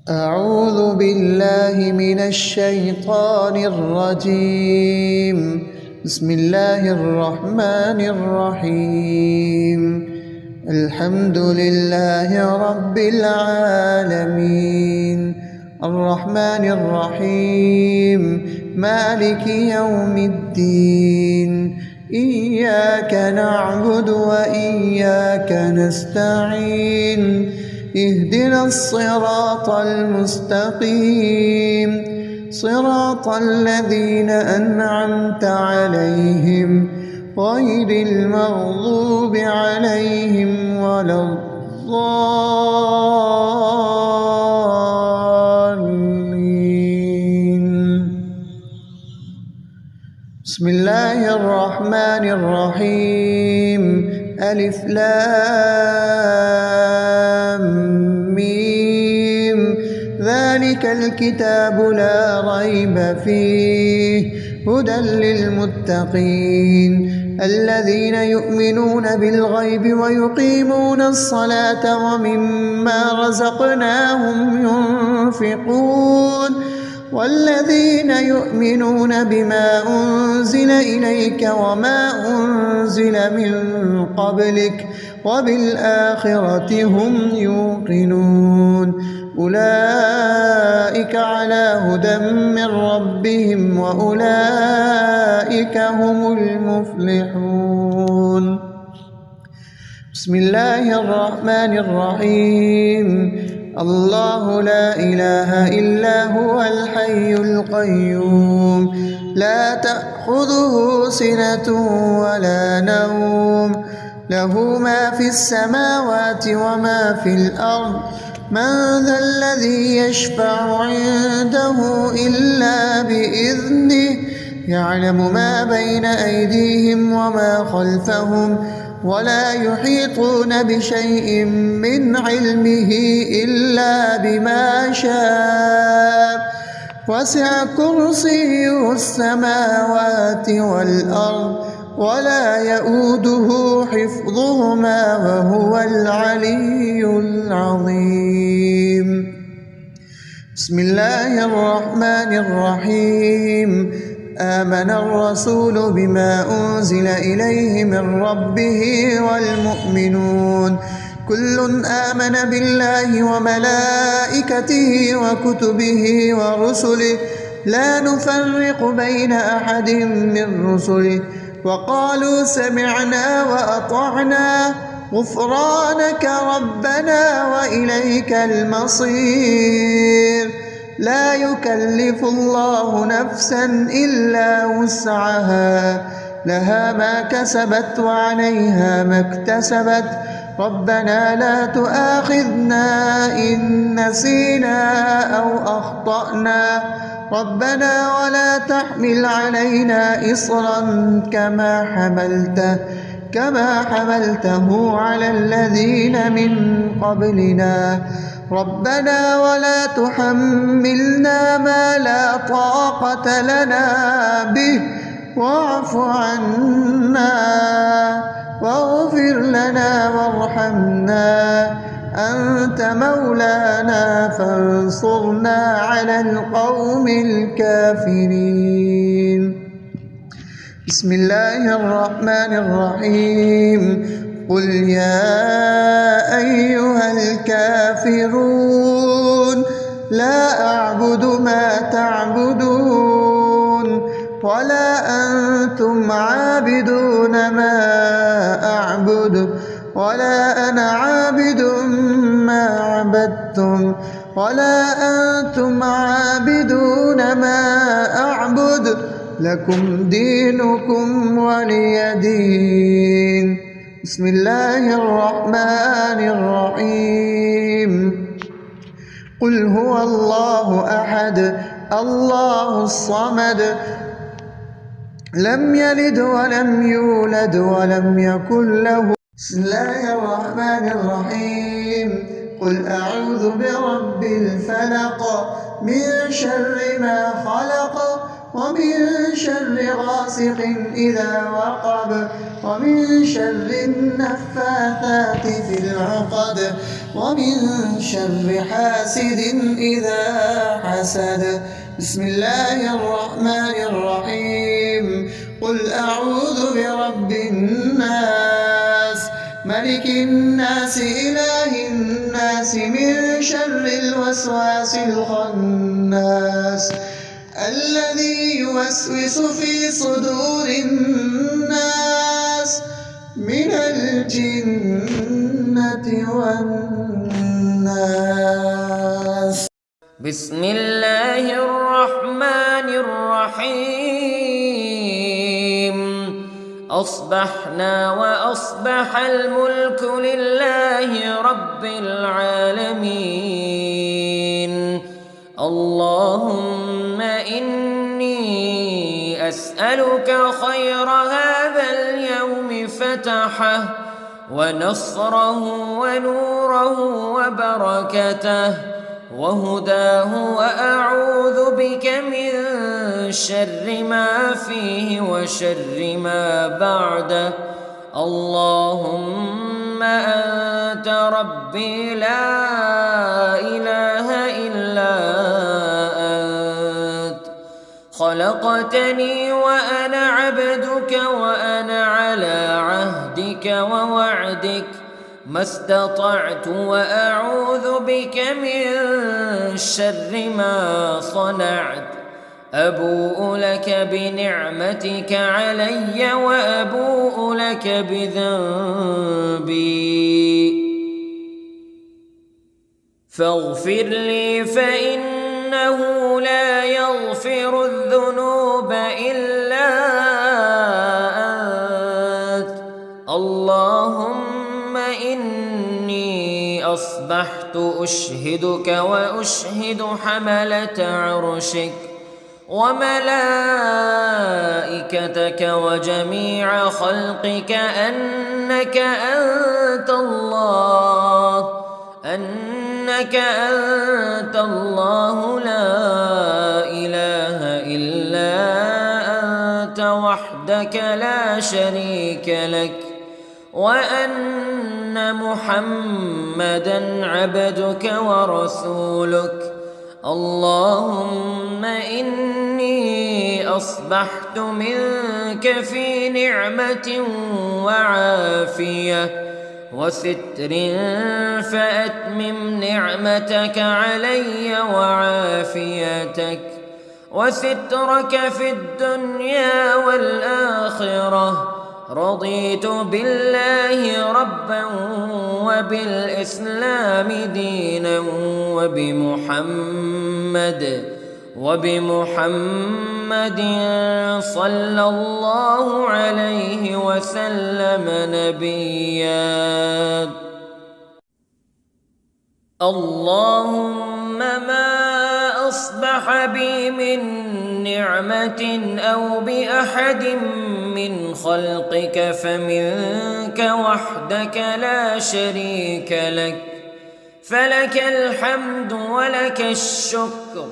أعوذ بالله من الشيطان الرجيم. بسم الله الرحمن الرحيم. الحمد لله رب العالمين، الرحمن الرحيم، مالك يوم الدين. إياك نعبد وإياك نستعين. اهدنا الصراط المستقيم، صراط الذين أنعمت عليهم غير المغضوب عليهم ولا الضالين. بسم الله الرحمن الرحيم. ألف لام ميم. ذلك الكتاب لا ريب فيه، هدى للمتقين الذين يؤمنون بالغيب ويقيمون الصلاة ومما رزقناهم ينفقون، والذين يؤمنون بما أنزل إليك وما أنزل من قبلك وبالآخرة هم يوقنون. أولئك على هدى من ربهم وأولئك هم المفلحون. بسم الله الرحمن الرحيم. الله لا إله إلا هو الحي القيوم، لا تأخذه سنة ولا نوم، له ما في السماوات وما في الأرض. من ذا الذي يشفع عنده إلا بإذنه، يعلم ما بين أيديهم وما خلفهم، ولا يحيطون بشيء من علمه إلا بما شاء. وسع كرسيه السماوات والأرض ولا يؤوده حفظهما وهو العلي العظيم. بسم الله الرحمن الرحيم. آمن الرسول بما أنزل إليه من ربه والمؤمنون كل آمن بالله وملائكته وكتبه ورسله لا نفرق بين أحد من رسله، وقالوا سمعنا وأطعنا غفرانك ربنا وإليك المصير. لا يكلف الله نفسا إلا وسعها، لها ما كسبت وعليها ما اكتسبت. ربنا لا تؤاخذنا إن نسينا أو أخطأنا، ربنا ولا تحمل علينا إصرا كما حملته على الذين من قبلنا. ربنا ولا تحملنا ما لا طاقة لنا به، واعف عنا واغفر لنا وارحمنا، أنت مولانا فانصرنا على القوم الكافرين. بسم الله الرحمن الرحيم. قل يا أيها الكافرون لا أعبد ما تعبدون ولا أنتم عابدون ما أعبد ولا أنا عابد ما عبدتم ولا أنتم عابدون ما أعبد، لكم دينكم ولي دين. بسم الله الرحمن الرحيم. قل هو الله أحد الله الصمد، لم يلد ولم يولد ولم يكن له. بسم الله الرحمن الرحيم. قل أعوذ برب الفلق، من شر ما خلق، ومن شر غاسق إذا وقب، ومن شر النفاثات في العقد، ومن شر حاسد إذا حسد. بسم الله الرحمن الرحيم. قل أعوذ برب الناس ملك الناس إله الناس من شر الوسواس الخناس الذي يوسوس في صدور الناس من الجنة والناس. بسم الله الرحمن الرحيم. أصبحنا وأصبح الملك لله رب العالمين. اللهم إني أسألك خير هذا اليوم فتحه ونصره ونوره وبركته وهداه، وأعوذ بك من شر ما فيه وشر ما بعده. اللهم أنت ربي لا إله إلا أنت، خلقتني وأنا عبدك وأنا على عهدك ووعدك ما استطعت، وأعوذ بك من شر ما صنعت. أبوء لك بنعمتك علي وأبوء لك بذنبي فاغفر لي فإنه لا يغفر الذنوب إلا أنت. اللهم إني أصبحت أشهدك وأشهد حملة عرشك وملائكتك وجميع خلقك أنك أنت الله لا إله إلا أنت وحدك لا شريك لك، وأن محمدًا عبدك ورسولك. اللهم إني أصبحت منك في نعمة وعافية وستر، فأتمم نعمتك علي وعافيتك وسترك في الدنيا والآخرة. رضيت بالله ربا وبالإسلام دينا وبمحمد صلى الله عليه وسلم نبيا. اللهم ما أصبح بي من نعمة أو بأحد من خلقك فمنك وحدك لا شريك لك، فلك الحمد ولك الشكر.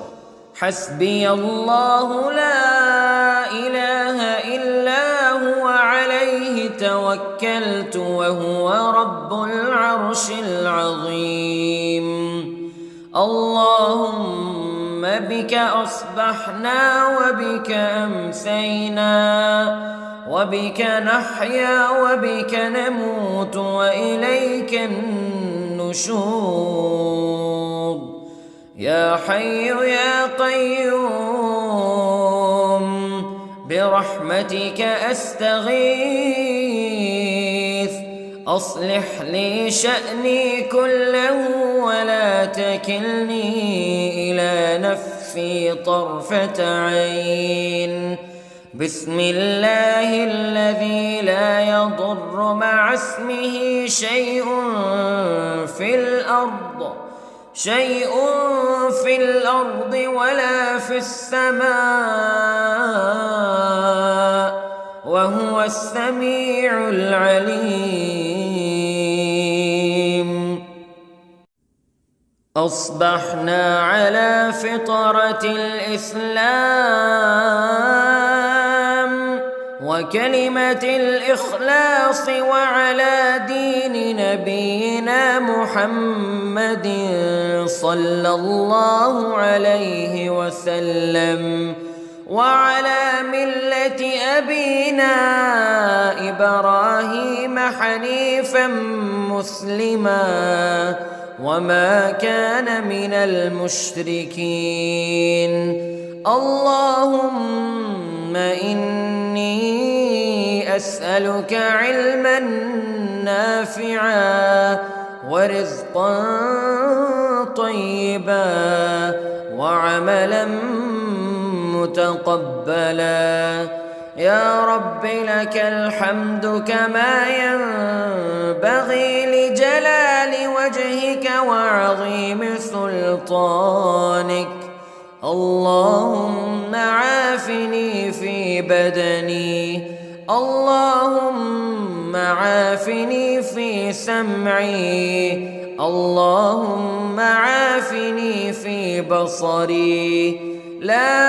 حسبي الله لا إله إلا هو عليه توكلت وهو رب العرش العظيم. اللهم بك أصبحنا وبك أمسينا وبك نحيا وبك نموت وإليك النشور. يا حي يا قيوم برحمتك أستغيث، أصلح لي شأني كله ولا تكلني إلى نفسي طرفة عين. بسم الله الذي لا يضر مع اسمه شيء في الأرض ولا في السماء وهو السميع العليم. أصبحنا على فطرة الإسلام وكلمة الإخلاص وعلى دين نبينا محمد صلى الله عليه وسلم وعلى ملة أبينا إبراهيم حنيفا مسلما وما كان من المشركين. اللهم إني أسألك علما نافعا ورزقا طيبا وعملا متقبلا. يا رب لك الحمد كما ينبغي لجلال وجهك وعظيم سلطانك. اللهم عافني في بدني، اللهم عافني في سمعي، اللهم عافني في بصري. لا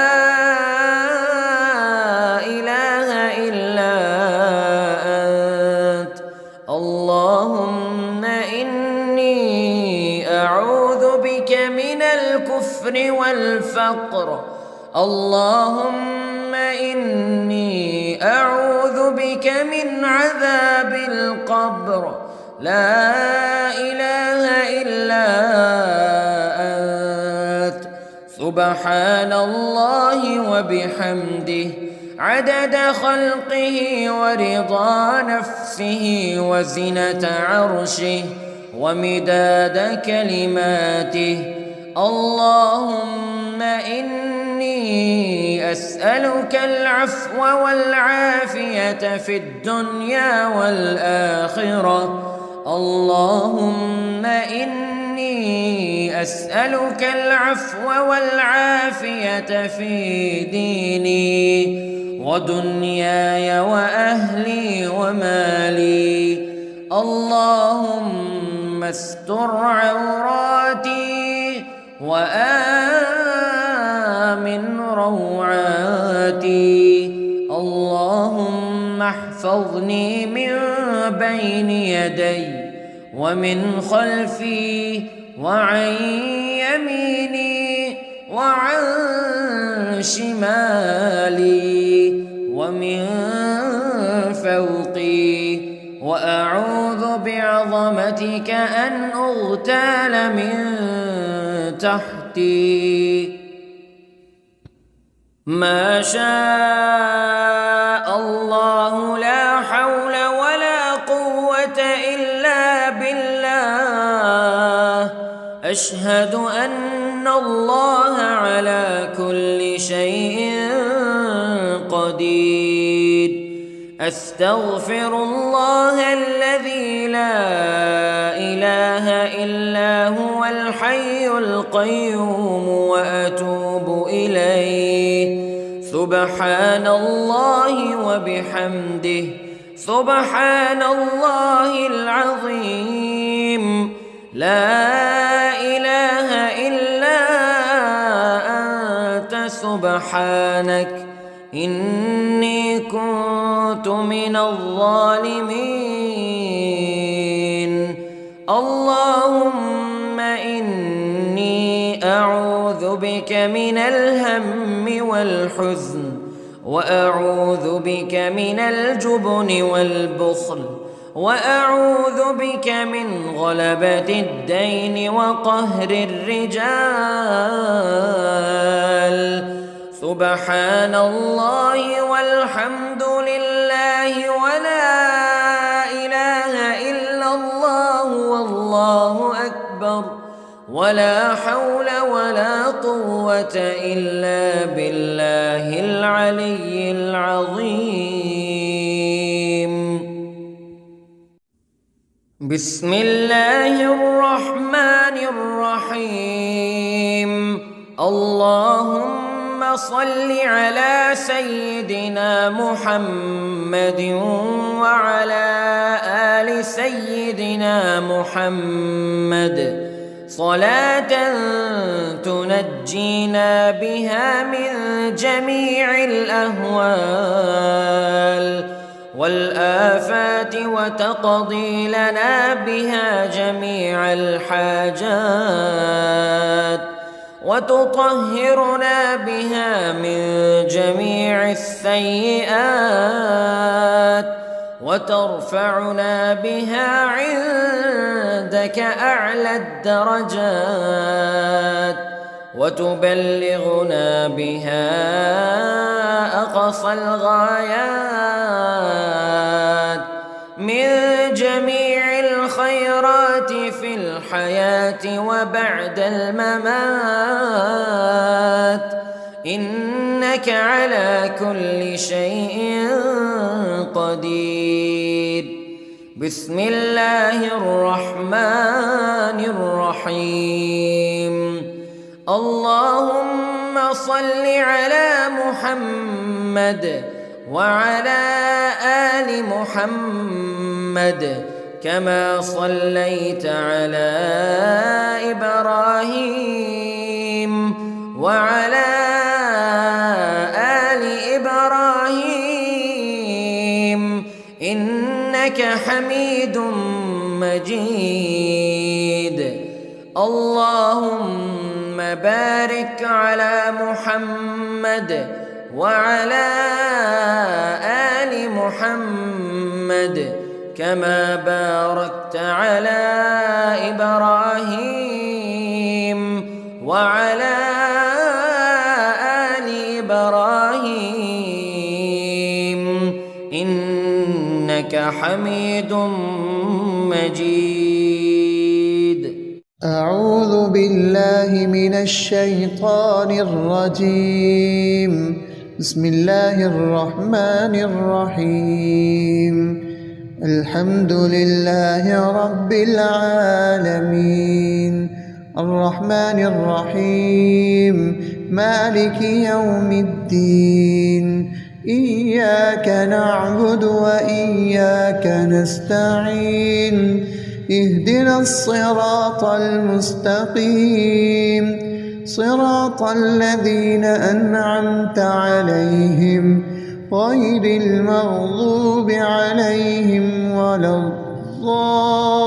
إله إلا أنت. اللهم إني أعوذ بك من الكفر والفقر. اللهم إني أعوذ بك من عذاب القبر. لا إله إلا أنت. سبحان الله وبحمده عدد خلقه ورضا نفسه وزنة عرشه ومداد كلماته. اللهم إني أسألك العفو والعافية في الدنيا والآخرة. اللهم إني أسألك العفو والعافية في ديني ودنياي وأهلي ومالي. اللهم استر عوراتي وآمن روعاتي. اللهم احفظني من بين يدي ومن خلفي وعن يميني وعن شمالي ومن فوقي، وأعوذ بعظمتك أن أغتال من تحتي. ما شاء الله لا حول ولا قوة إلا بالله. أشهد أن الله على كل شيء قدير. أستغفر الله الذي لا إله إلا هو الحي القيوم وأتوب إليه. سبحان الله وبحمده سبحان الله العظيم. لا إله إلا أنت سبحانك إني كنت من الظالمين. اللهم إني أعوذ بك من الهم والحزن وأعوذ بك من الجبن والبخل وأعوذ بك من غلبة الدين وقهر الرجال. سبحان الله والحمد لله ولا إله إلا الله والله أكبر ولا حول ولا قوة إلا بالله العلي العظيم. بسم الله الرحمن الرحيم. اللهم صل على سيدنا محمد وعلى آل سيدنا محمد. صلاة تنجينا بها من جميع الأهوال والآفات وتقضي لنا بها جميع الحاجات وتطهرنا بها من جميع السيئات وترفعنا بها عندك أعلى الدرجات وتبلغنا بها أقصى الغايات من جميع الخيرات في الحياة وبعد الممات إنك على كل شيء قدير. بسم الله الرحمن الرحيم. اللهم صل على محمد وعلى آل محمد كما صليت على إبراهيم وعلى آل إبراهيم إنك حميد مجيد. اللهم بارك على محمد وعلى آل محمد كما باركت على إبراهيم وعلى آل إبراهيم إنك حميد مجيد. أعوذ بالله من الشيطان الرجيم. بسم الله الرحمن الرحيم. الحمد لله رب العالمين الرحمن الرحيم مالك يوم الدين إياك نعبد وإياك نستعين اهدنا الصراط المستقيم صراط الذين أنعمت عليهم غير المغضوب عليهم ولا الضالين.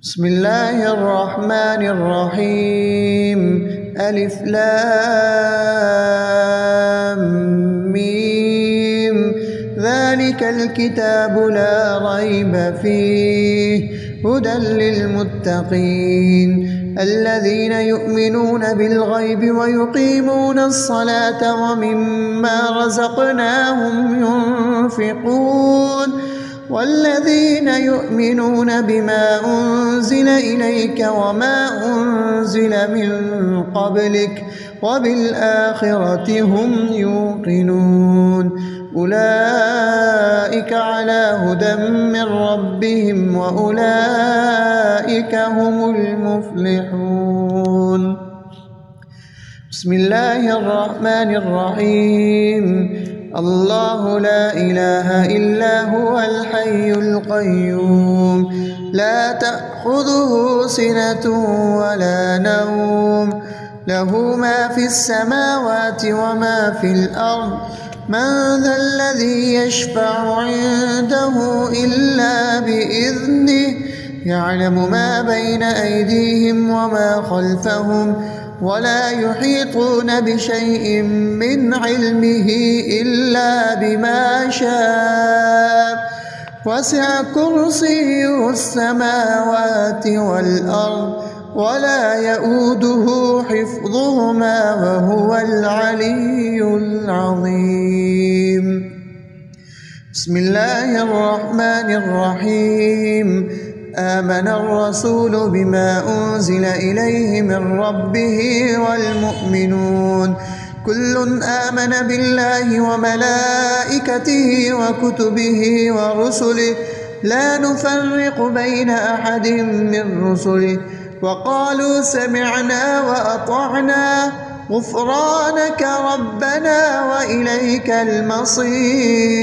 بسم الله الرحمن الرحيم. ألف لام ميم ذلك الكتاب لا ريب فيه هدى للمتقين الذين يؤمنون بالغيب ويقيمون الصلاة ومما رزقناهم ينفقون والذين يؤمنون بما أنزل إليك وما أنزل من قبلك وبالآخرة هم يوقنون أولئك على هدى من ربهم وأولئك هم المفلحون. بسم الله الرحمن الرحيم. الله لا إله إلا هو الحي القيوم لا تأخذه سنة ولا نوم له ما في السماوات وما في الأرض من ذا الذي يشفع عنده إلا بإذنه يعلم ما بين أيديهم وما خلفهم ولا يحيطون بشيء من علمه إلا بما شاء وسع كرسيه السماوات والأرض ولا يؤوده حفظهما وهو العلي العظيم. بسم الله الرحمن الرحيم. آمن الرسول بما أنزل إليه من ربه والمؤمنون كل آمن بالله وملائكته وكتبه ورسله لا نفرق بين أحد من رسله وقالوا سمعنا وأطعنا غفرانك ربنا وإليك المصير.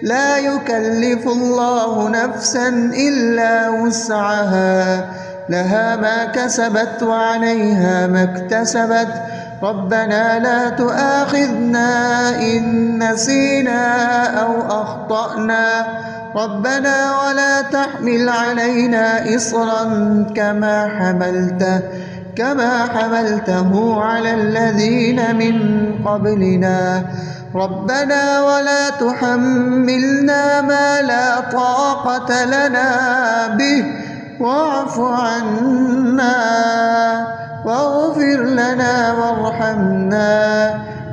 لا يكلف الله نفسا إلا وسعها، لها ما كسبت وعليها ما اكتسبت. ربنا لا تؤاخذنا إن نسينا أو أخطأنا. ربنا ولا تحمل علينا إصرا كما حملته على الذين من قبلنا. ربنا ولا تحملنا ما لا طاقة لنا به، واعف عنا واغفر لنا وارحمنا،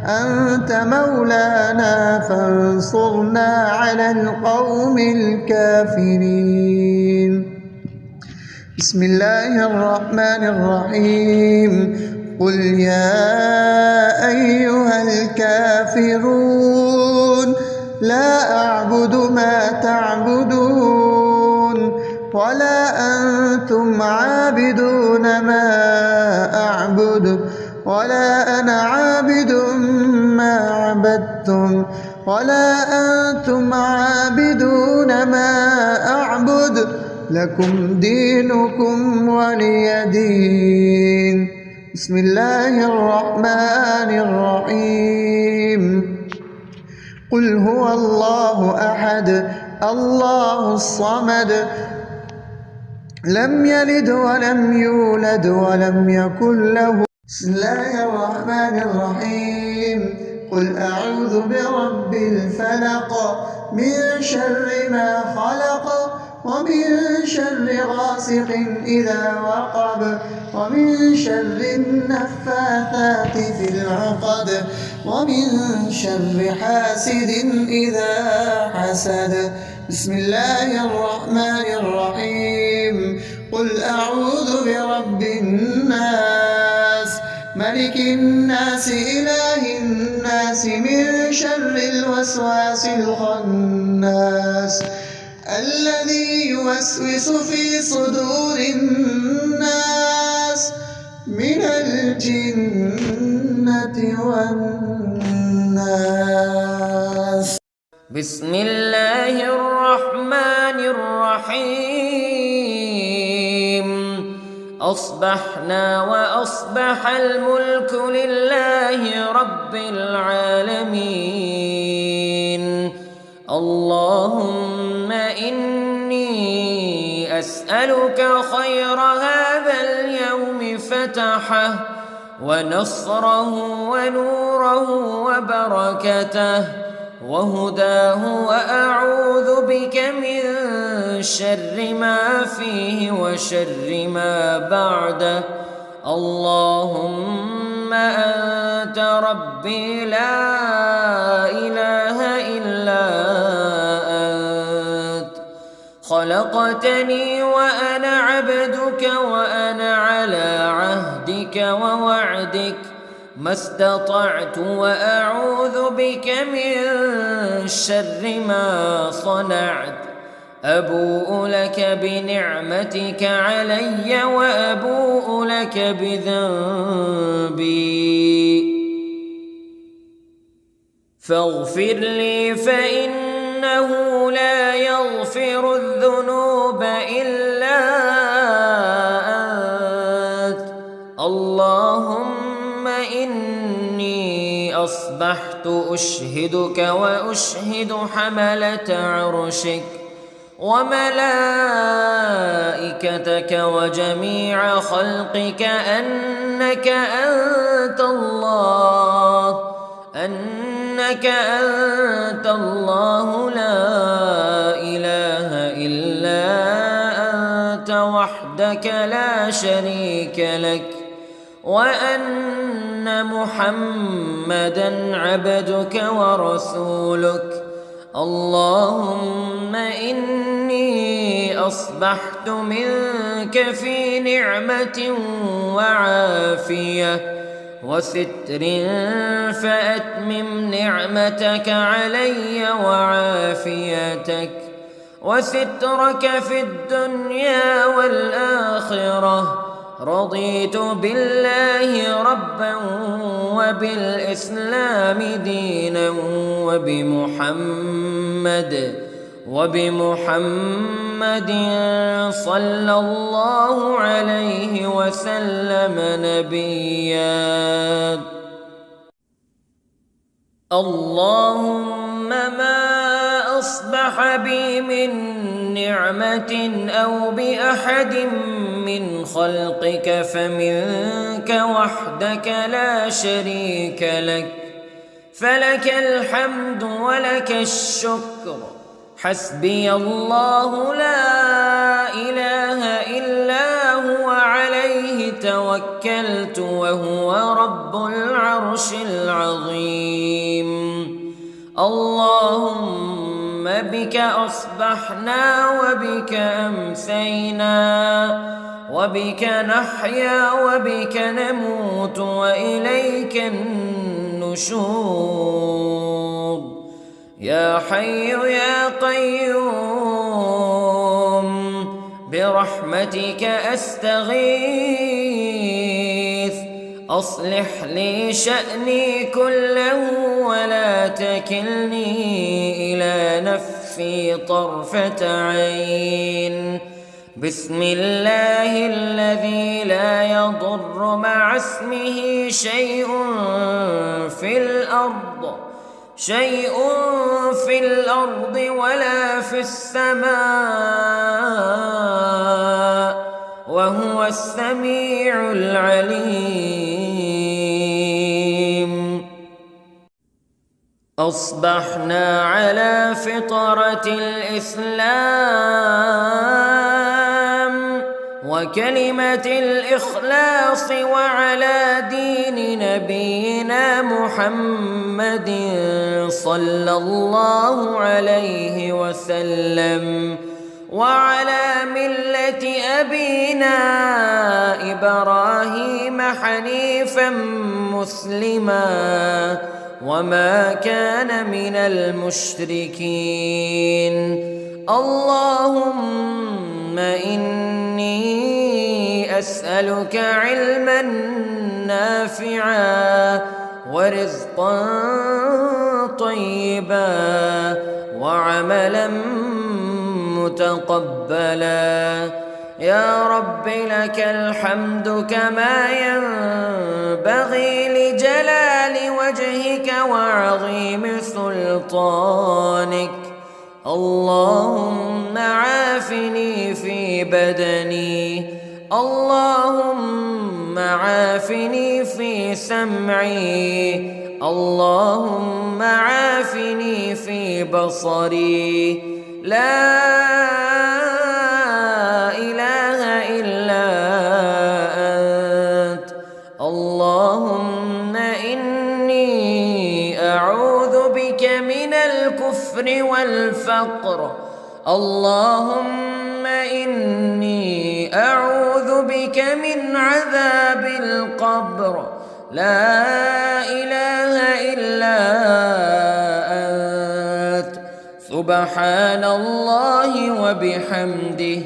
أنت مولانا فانصرنا على القوم الكافرين. بسم الله الرحمن الرحيم. قل يا أيها الكافرون لا أعبد ما تعبدون ولا أنتم عابدون ما أعبد ولا أنا عابد ما عبدتم ولا أنتم عابدون ما أعبد، لكم دينكم ولي دين. بسم الله الرحمن الرحيم. قل هو الله أحد الله الصمد لم يلد ولم يولد ولم يكن له. بسم الله الرحمن الرحيم. قل أعوذ برب الفلق من شر ما خلق ومن شر غاسق إذا وقب ومن شر النفاثات في العقد ومن شر حاسد إذا حسد. بسم الله الرحمن الرحيم. قل أعوذ برب الناس ملك الناس إله الناس من شر الوسواس الخناس الذي يوسوس في صدور الناس من الجنة والناس. بسم الله الرحمن الرحيم. أصبحنا وأصبح الملك لله رب العالمين. اللهم إني أسألك خير هذا اليوم فتحه ونصره ونوره وبركته وهداه، وأعوذ بك من شر ما فيه وشر ما بعده. اللهم أنت ربي لا إله إلا أنت، خلقتني وأنا عبدك وأنا على عهدك ووعدك ما استطعت، وأعوذ بك من شر ما صنعت. أبوء لك بنعمتك علي وأبوء لك بذنبي فاغفر لي فإنه لا يغفر الذنوب إلا أنت. اللهم إني أصبحت أشهدك وأشهد حملة عرشك وملائكتك وجميع خلقك أنك أنت الله لا إله إلا أنت وحدك لا شريك لك، وأن محمدًا عبدك ورسولك. اللهم إني أصبحت منك في نعمة وعافية وستر، فأتمم نعمتك علي وعافيتك وسترك في الدنيا والآخرة. رضيت بالله ربا وبالإسلام دينا وبمحمد صلى الله عليه وسلم نبيا. اللهم ما أصبح بي من نعمة أو بأحد من خلقك فمنك وحدك لا شريك لك، فلك الحمد ولك الشكر. حسبي الله لا إله إلا هو عليه توكلت وهو رب العرش العظيم. اللهم بك أصبحنا وبك أمسينا وبك نحيا وبك نموت وإليك النشور. يا حي يا قيوم برحمتك أستغيث، أصلح لي شأني كله ولا تكلني إلى نفسي طرفة عين. بسم الله الذي لا يضر مع اسمه شيء في الأرض ولا في السماء وهو السميع العليم. أصبحنا على فطرة الإسلام وكلمة الإخلاص وعلى دين نبينا محمد صلى الله عليه وسلم وعلى ملة أبينا إبراهيم حنيفا مسلما وما كان من المشركين. اللهم إني أسألك علما نافعا ورزقا طيبا وعملا متقبلا. يا رب لك الحمد كما ينبغي لجلال وجهك وعظيم سلطانك. اللهم عافني في بدني، اللهم عافني في سمعي، اللهم عافني في بصري. لا إله إلا أنت. اللهم إني أعوذ بك من الكفر والفقر. اللهم إني أعوذ بك من عذاب القبر. لا إله إلا أنت. سبحان الله وبحمده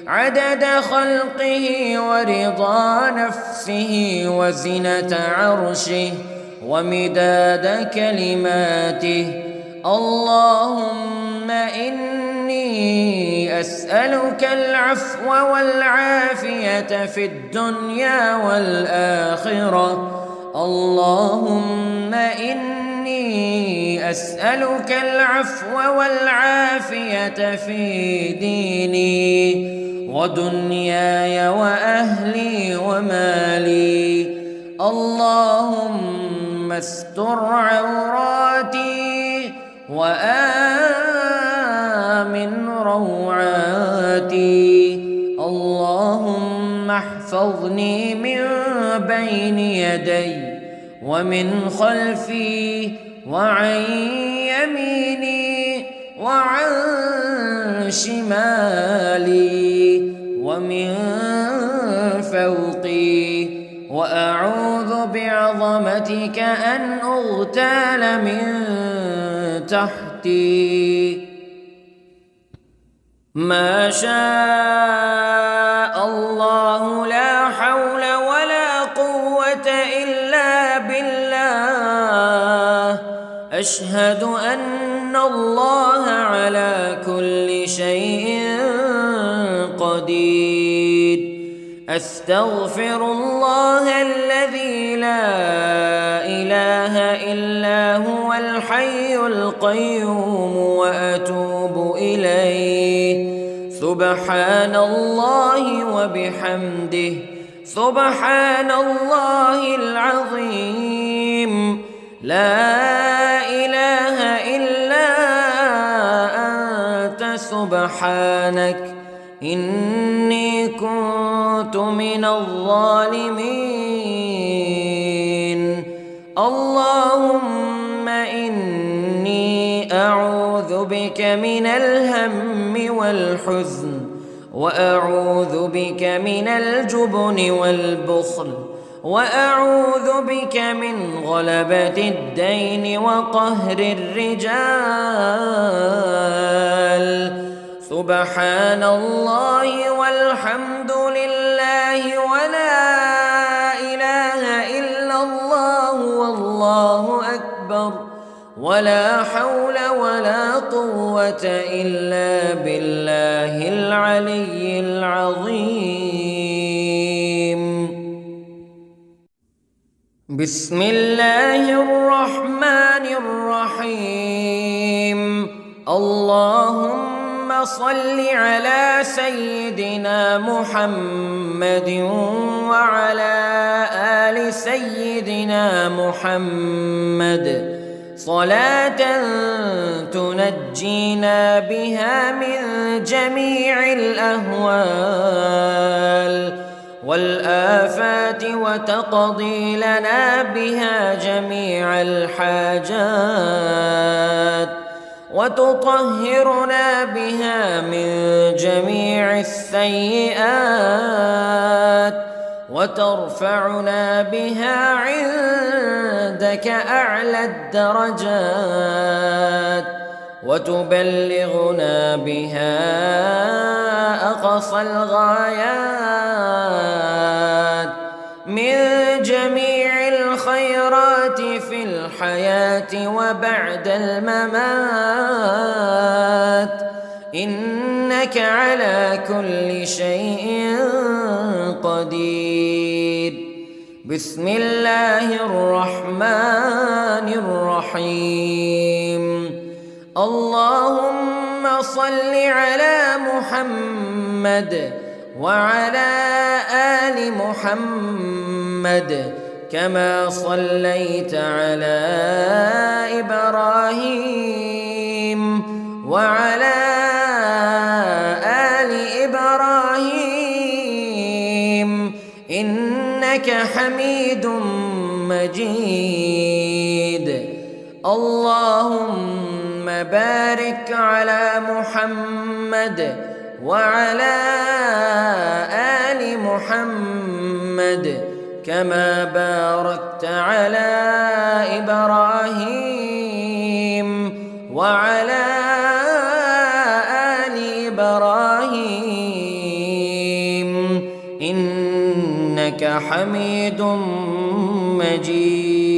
عدد خلقه ورضا نفسه وزنة عرشه ومداد كلماته. اللهم إني أسألك العفو والعافية في الدنيا والآخرة. اللهم إني أسألك العفو والعافية في ديني ودنياي وأهلي ومالي. اللهم استر عوراتي وآمن روعاتي. اللهم احفظني من بين يدي ومن خلفي وعن يميني وعن شمالي ومن فوقي، وأعوذ بعظمتك أن أغتال من تحتي. ما شاء الله لا حول أشهد أن الله على كل شيء قدير. أستغفر الله الذي لا إله إلا هو الحي القيوم وأتوب إليه. سبحان الله وبحمده، سبحان الله العظيم. لا إله إلا أنت سبحانك إني كنت من الظالمين. اللهم إني أعوذ بك من الهم والحزن، وأعوذ بك من الجبن والبخل، وأعوذ بك من غلبة الدين وقهر الرجال. سبحان الله والحمد لله ولا إله إلا الله والله أكبر، ولا حول ولا قوة إلا بالله العلي العظيم. بسم الله الرحمن الرحيم. اللهم صل على سيدنا محمد وعلى آل سيدنا محمد صلاة تنجينا بها من جميع الأهوال والآفات، وتقضي لنا بها جميع الحاجات، وتطهرنا بها من جميع السيئات، وترفعنا بها عندك أعلى الدرجات، وتبلغنا بها أقصى الغايات من جميع الخيرات في الحياة وبعد الممات، إنك على كل شيء قدير. بسم الله الرحمن الرحيم. اللهم صل على محمد وعلى آل محمد كما صليت على إبراهيم وعلى آل إبراهيم إنك حميد مجيد. اللهم بارك على محمد وعلى آل محمد كما باركت على إبراهيم وعلى آل إبراهيم إنك حميد مجيد.